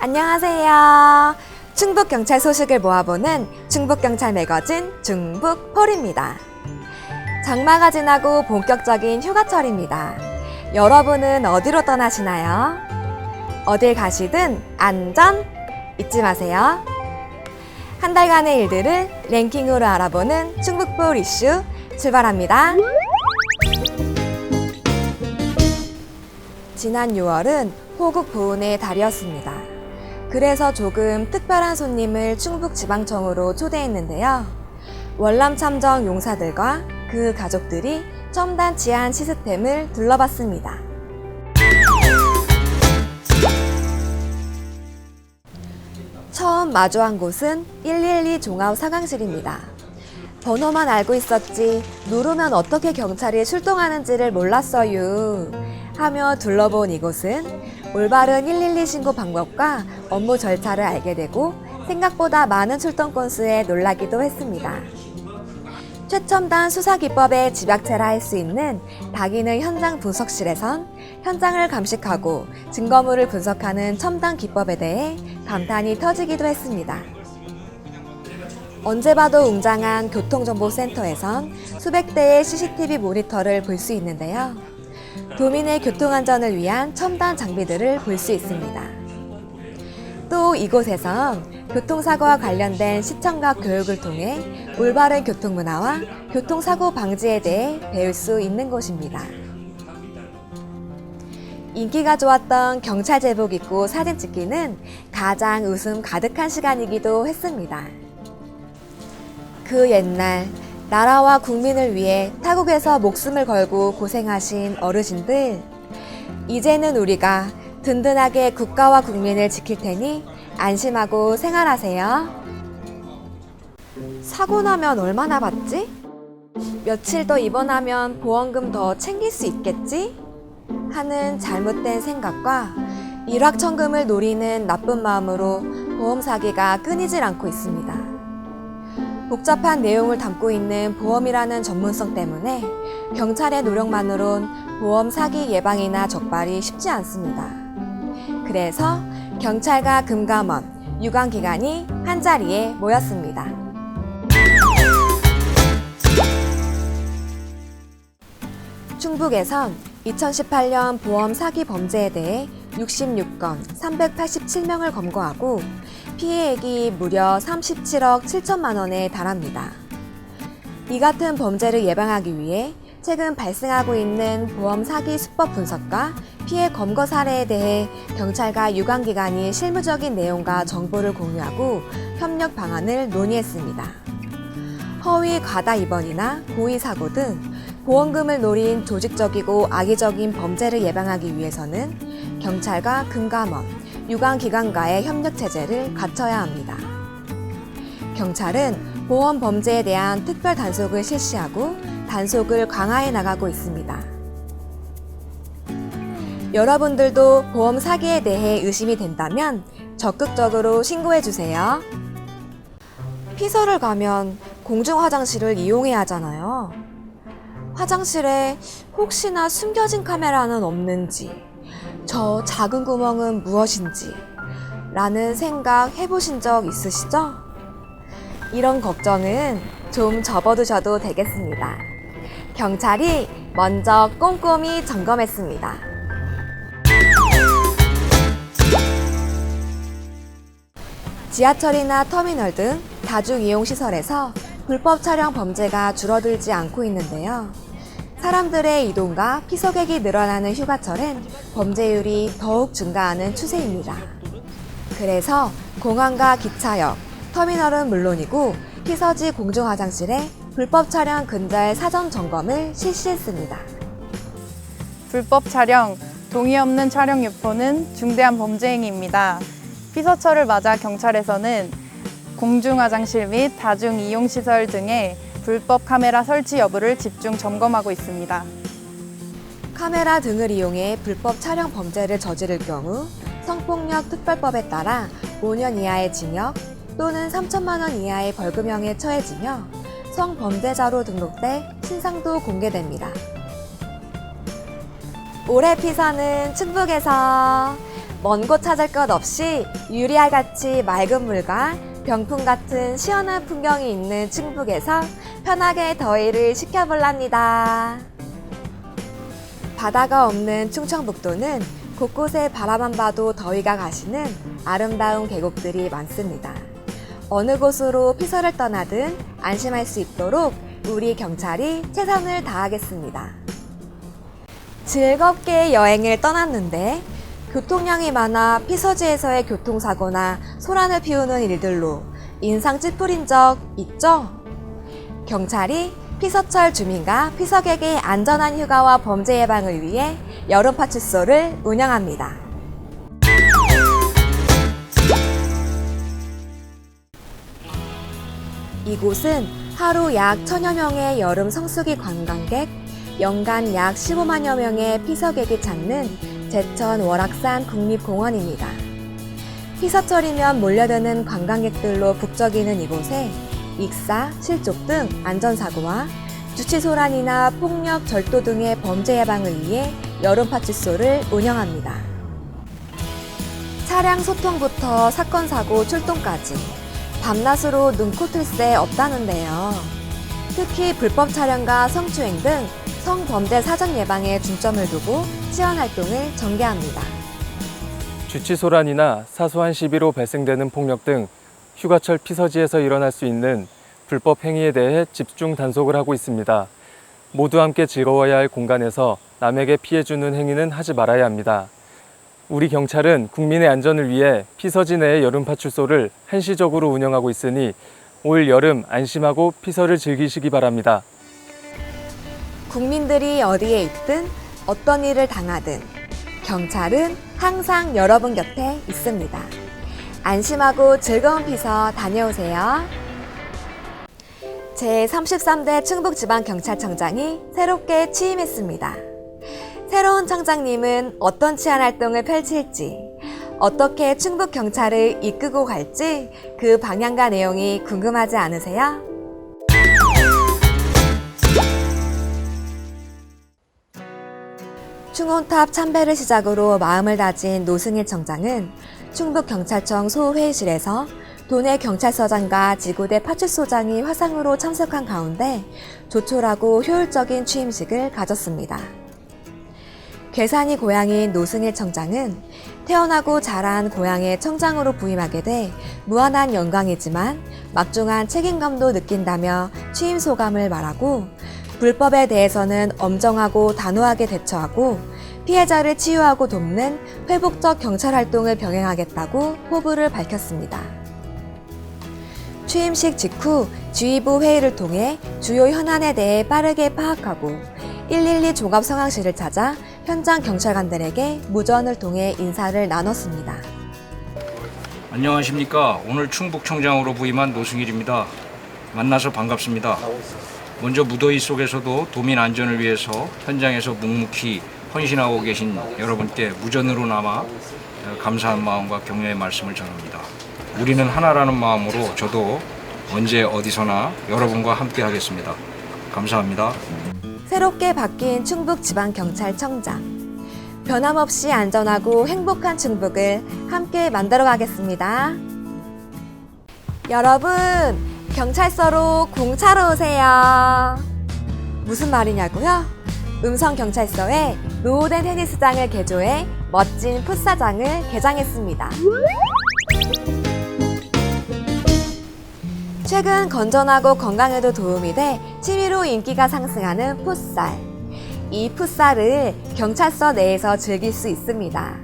안녕하세요. 충북경찰 소식을 모아보는 충북경찰 매거진 충북폴입니다. 장마가 지나고 본격적인 휴가철입니다. 여러분은 어디로 떠나시나요? 어딜 가시든 안전 잊지 마세요. 한 달간의 일들을 랭킹으로 알아보는 충북폴 이슈 출발합니다. 지난 6월은 호국 보훈의 달이었습니다. 그래서 조금 특별한 손님을 충북지방청으로 초대했는데요. 월남 참정 용사들과 그 가족들이 첨단 치안 시스템을 둘러봤습니다. 처음 마주한 곳은 112 종합 상황실입니다. 번호만 알고 있었지 누르면 어떻게 경찰이 출동하는지를 몰랐어요 하며 둘러본 이곳은 올바른 112 신고 방법과 업무 절차를 알게 되고 생각보다 많은 출동 건수에 놀라기도 했습니다. 최첨단 수사 기법의 집약체라 할 수 있는 다기능 현장 분석실에선 현장을 감식하고 증거물을 분석하는 첨단 기법에 대해 감탄이 터지기도 했습니다. 언제 봐도 웅장한 교통정보센터에선 수백 대의 CCTV 모니터를 볼 수 있는데요. 도민의 교통안전을 위한 첨단 장비들을 볼 수 있습니다. 또 이곳에선 교통사고와 관련된 시청각 교육을 통해 올바른 교통문화와 교통사고 방지에 대해 배울 수 있는 곳입니다. 인기가 좋았던 경찰 제복 입고 사진 찍기는 가장 웃음 가득한 시간이기도 했습니다. 그 옛날 나라와 국민을 위해 타국에서 목숨을 걸고 고생하신 어르신들, 이제는 우리가 든든하게 국가와 국민을 지킬 테니 안심하고 생활하세요. 사고 나면 얼마나 받지? 며칠 더 입원하면 보험금 더 챙길 수 있겠지? 하는 잘못된 생각과 일확천금을 노리는 나쁜 마음으로 보험 사기가 끊이질 않고 있습니다. 복잡한 내용을 담고 있는 보험이라는 전문성 때문에 경찰의 노력만으론 보험 사기 예방이나 적발이 쉽지 않습니다. 그래서 경찰과 금감원, 유관기관이 한자리에 모였습니다. 충북에선 2018년 보험 사기 범죄에 대해 66건 387명을 검거하고 피해액이 무려 37억 7천만 원에 달합니다. 이 같은 범죄를 예방하기 위해 최근 발생하고 있는 보험 사기 수법 분석과 피해 검거 사례에 대해 경찰과 유관기관이 실무적인 내용과 정보를 공유하고 협력 방안을 논의했습니다. 허위 과다 입원이나 고의 사고 등 보험금을 노린 조직적이고 악의적인 범죄를 예방하기 위해서는 경찰과 금감원, 유관기관과의 협력체제를 갖춰야 합니다. 경찰은 보험 범죄에 대한 특별 단속을 실시하고 단속을 강화해 나가고 있습니다. 여러분들도 보험 사기에 대해 의심이 된다면 적극적으로 신고해 주세요. 피서를 가면 공중 화장실을 이용해야 하잖아요. 화장실에 혹시나 숨겨진 카메라는 없는지, 저 작은 구멍은 무엇인지 라는 생각 해보신 적 있으시죠? 이런 걱정은 좀 접어두셔도 되겠습니다. 경찰이 먼저 꼼꼼히 점검했습니다. 지하철이나 터미널 등 다중이용시설에서 불법 촬영 범죄가 줄어들지 않고 있는데요. 사람들의 이동과 피서객이 늘어나는 휴가철엔 범죄율이 더욱 증가하는 추세입니다. 그래서 공항과 기차역, 터미널은 물론이고 피서지 공중화장실에 불법 촬영 근절 사전 점검을 실시했습니다. 불법 촬영, 동의 없는 촬영 유포는 중대한 범죄 행위입니다. 피서철을 맞아 경찰에서는 공중화장실 및 다중이용시설 등의 불법 카메라 설치 여부를 집중 점검하고 있습니다. 카메라 등을 이용해 불법 촬영 범죄를 저지를 경우 성폭력 특별법에 따라 5년 이하의 징역 또는 3천만 원 이하의 벌금형에 처해지며 성범죄자로 등록돼 신상도 공개됩니다. 올해 피서는 충북에서 먼 곳 찾을 것 없이 유리알같이 맑은 물과 병풍 같은 시원한 풍경이 있는 충북에서 편하게 더위를 식혀볼랍니다. 바다가 없는 충청북도는 곳곳에 바라만 봐도 더위가 가시는 아름다운 계곡들이 많습니다. 어느 곳으로 피서를 떠나든 안심할 수 있도록 우리 경찰이 최선을 다하겠습니다. 즐겁게 여행을 떠났는데 교통량이 많아 피서지에서의 교통사고나 소란을 피우는 일들로 인상 찌푸린 적 있죠? 경찰이 피서철 주민과 피서객의 안전한 휴가와 범죄 예방을 위해 여름파출소를 운영합니다. 이곳은 하루 약 1000여 명의 여름 성수기 관광객, 연간 약 15만여 명의 피서객이 찾는 제천 월악산 국립공원입니다. 피서철이면 몰려드는 관광객들로 북적이는 이곳에 익사, 실족 등 안전사고와 주치소란이나 폭력, 절도 등의 범죄 예방을 위해 여름파출소를 운영합니다. 차량 소통부터 사건, 사고, 출동까지 밤낮으로 눈코 뜰 새 없다는데요. 특히 불법 촬영과 성추행 등 성범죄 사전 예방에 중점을 두고 지원 활동을 전개합니다. 주치소란이나 사소한 시비로 발생되는 폭력 등 휴가철 피서지에서 일어날 수 있는 불법 행위에 대해 집중 단속을 하고 있습니다. 모두 함께 즐거워야 할 공간에서 남에게 피해 주는 행위는 하지 말아야 합니다. 우리 경찰은 국민의 안전을 위해 피서지 내의 여름파출소를 한시적으로 운영하고 있으니 올 여름 안심하고 피서를 즐기시기 바랍니다. 국민들이 어디에 있든 어떤 일을 당하든 경찰은 항상 여러분 곁에 있습니다. 안심하고 즐거운 피서 다녀오세요. 제33대 충북지방경찰청장이 새롭게 취임했습니다. 새로운 청장님은 어떤 치안 활동을 펼칠지, 어떻게 충북경찰을 이끌고 갈지 그 방향과 내용이 궁금하지 않으세요? 충혼탑 참배를 시작으로 마음을 다진 노승일 청장은 충북경찰청 소회의실에서 도내 경찰서장과 지구대 파출소장이 화상으로 참석한 가운데 조촐하고 효율적인 취임식을 가졌습니다. 괴산이 고향인 노승일 청장은 태어나고 자란 고향의 청장으로 부임하게 돼 무한한 영광이지만 막중한 책임감도 느낀다며 취임 소감을 말하고 불법에 대해서는 엄정하고 단호하게 대처하고 피해자를 치유하고 돕는 회복적 경찰 활동을 병행하겠다고 포부를 밝혔습니다. 취임식 직후 지휘부 회의를 통해 주요 현안에 대해 빠르게 파악하고 112 종합상황실을 찾아 현장 경찰관들에게 무전을 통해 인사를 나눴습니다. 안녕하십니까. 오늘 충북청장으로 부임한 노승일입니다. 만나서 반갑습니다. 먼저 무더위 속에서도 도민 안전을 위해서 현장에서 묵묵히 헌신하고 계신 여러분께 무전으로나마 감사한 마음과 격려의 말씀을 전합니다. 우리는 하나라는 마음으로 저도 언제 어디서나 여러분과 함께 하겠습니다. 감사합니다. 새롭게 바뀐 충북지방경찰청장. 변함없이 안전하고 행복한 충북을 함께 만들어 가겠습니다. 여러분, 경찰서로 공차러 오세요. 무슨 말이냐고요? 음성경찰서에 노후된 테니스장을 개조해 멋진 풋사장을 개장했습니다. 최근 건전하고 건강에도 도움이 돼 취미로 인기가 상승하는 풋살. 이 풋살을 경찰서 내에서 즐길 수 있습니다.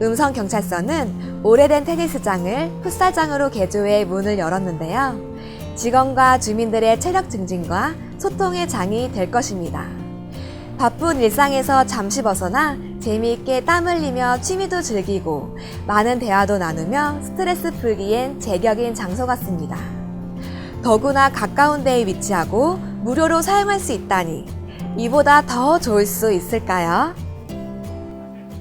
음성경찰서는 오래된 테니스장을 풋살장으로 개조해 문을 열었는데요. 직원과 주민들의 체력 증진과 소통의 장이 될 것입니다. 바쁜 일상에서 잠시 벗어나 재미있게 땀 흘리며 취미도 즐기고 많은 대화도 나누며 스트레스 풀기엔 제격인 장소 같습니다. 더구나 가까운 데에 위치하고 무료로 사용할 수 있다니 이보다 더 좋을 수 있을까요?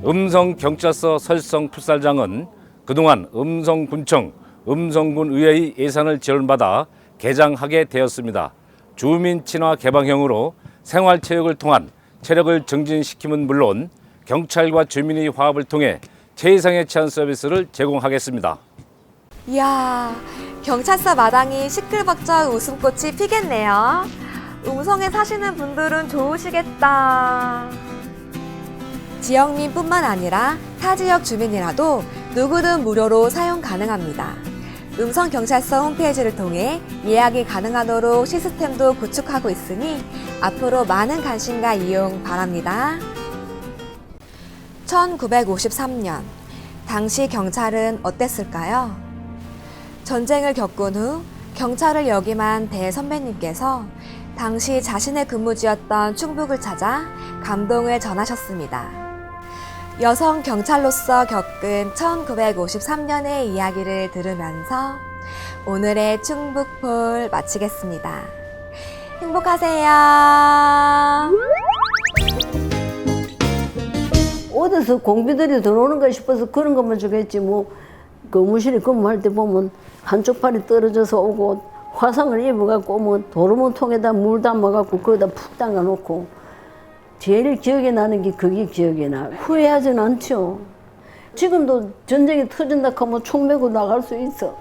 음성경찰서 설성 풋살장은 그동안 음성군청, 음성군의회의 예산을 지원받아 개장하게 되었습니다. 주민 친화 개방형으로 생활체육을 통한 체력을 증진시킴은 물론 경찰과 주민의 화합을 통해 최상의 치안 서비스를 제공하겠습니다. 이야, 경찰서 마당이 시끌벅적 웃음꽃이 피겠네요. 음성에 사시는 분들은 좋으시겠다. 지역민뿐만 아니라 타 지역 주민이라도 누구든 무료로 사용 가능합니다. 음성경찰서 홈페이지를 통해 예약이 가능하도록 시스템도 구축하고 있으니 앞으로 많은 관심과 이용 바랍니다. 1953년, 당시 경찰은 어땠을까요? 전쟁을 겪은 후 경찰을 역임한 대선배님께서 당시 자신의 근무지였던 충북을 찾아 감동을 전하셨습니다. 여성 경찰로서 겪은 1953년의 이야기를 들으면서 오늘의 충북폴 마치겠습니다. 행복하세요. 어디서 공비들이 들어오는가 싶어서 그런 것만 주겠지 뭐 근무실에 근무할 때 보면 한쪽 팔이 떨어져서 오고 화상을 입어갖고 오면 도루묵통에다 물 담아갖고 거기다 푹 담가놓고 제일 기억에 나는 게 그게 기억에 나. 후회하진 않죠. 지금도 전쟁이 터진다 하면 총 메고 나갈 수 있어.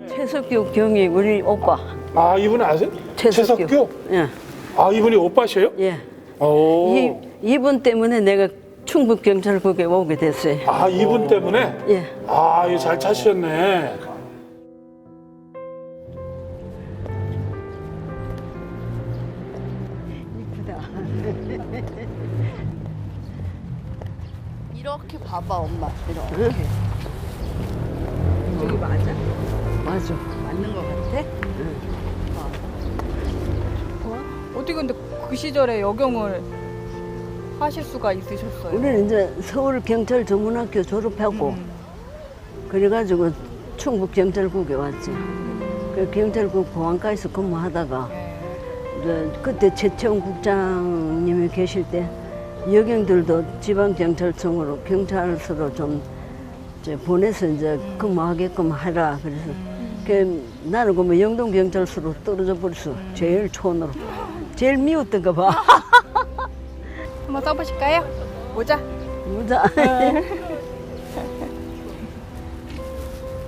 최석규 경이 우리 오빠. 아, 이분 아세요? 최석규? 예. 아, 이분이 오빠셔요? 예. 오. 이분 때문에 내가 충북 경찰국에 오게 됐어요. 아, 이분 때문에? 예. 아, 이거 잘 찾으셨네. 이렇게 봐봐 엄마 이렇게 저기 맞아? 맞아. 맞는 것 같아? 어떻게 근데 그 시절에 역영을 하실 수가 있으셨어요? 우리는 이제 서울 경찰 전문학교 졸업하고 그래가지고 충북 경찰국에 왔지. 그 경찰국 보안과에서 근무하다가 이제 그때 최채원 국장님이 계실 때 여경들도 지방경찰청으로 경찰서로 좀 이제 보내서 이제 근무하게끔 하라. 그래서 그 나는 그뭐 영동경찰서로 떨어져 버렸어. 제일 촌으로. 제일 미웠던가 봐. 한번 써보실까요? 모자. 모자.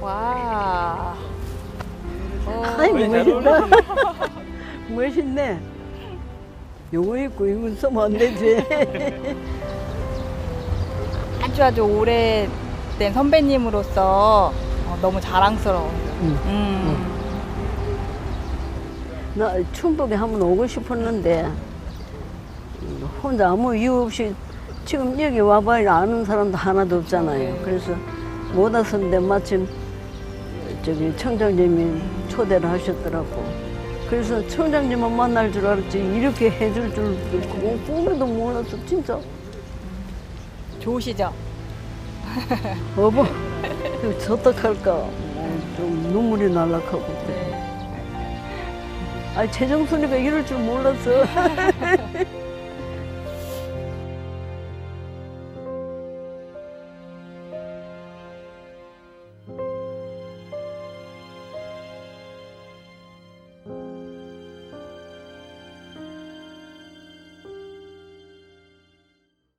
와. 아이 멋있다. 멋있네. 요거 입고 이건 쓰면 안 되지. 아주 오래된 선배님으로서 너무 자랑스러워요. 나 충북에 한번 오고 싶었는데 혼자 아무 이유 없이 지금 여기 와봐야 아는 사람도 하나도 없잖아요. 그래서 못 왔었는데 마침 저기 청장님이 초대를 하셨더라고. 그래서 청장님만 만날 줄 알았지 이렇게 해줄 줄 꿈에도 몰랐어 진짜. 좋으시죠? 여보 어떡할까 좀 눈물이 날락하고. 아니 최정순이가 이럴 줄 몰랐어.